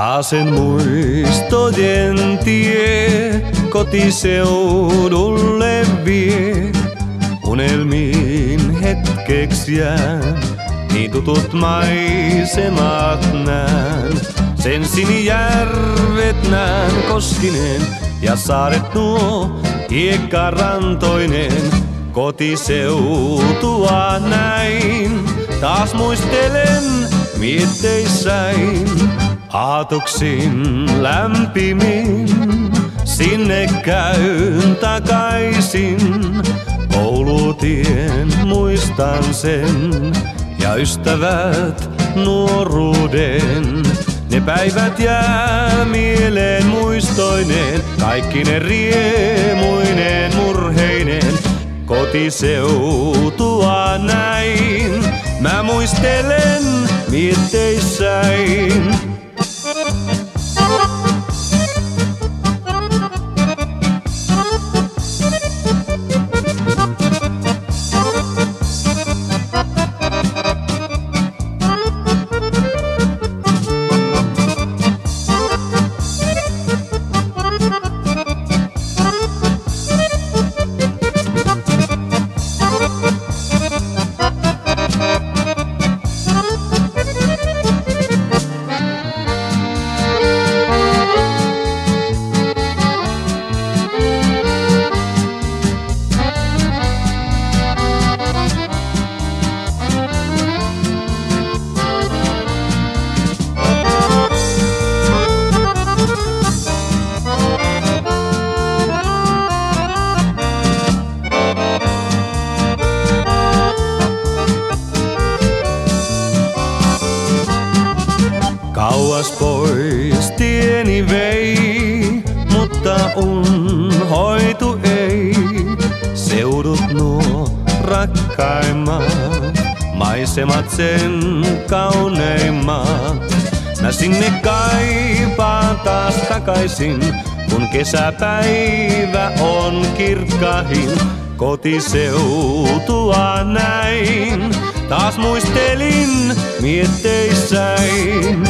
Taasen muistojen tie kotiseudulle vie. Unelmiin hetkeksi jään, niin tutut maisemat näen. Sen Sinijärvet näen koskineen ja saaret nuo hiekkarantoineen. Kotiseutua näin, taas muistelen mietteissäin. Aatoksin lämpimin, sinne käyn takaisin. Koulutien muistan sen ja ystävät nuoruuden. Ne päivät jää mieleen muistoineen, kaikki ne riemuineen murheineen. Kotiseutua näin, mä muistelen mietteissäin. Kauas pois tieni vei, mutta unhoitu ei. Seudut nuo rakkaimmat, maisemat sen kauneimmat. Mä sinne kaipaan taas takaisin, kun kesäpäivä on kirkkahin. Kotiseutua näin, taas muistelin mietteissäin.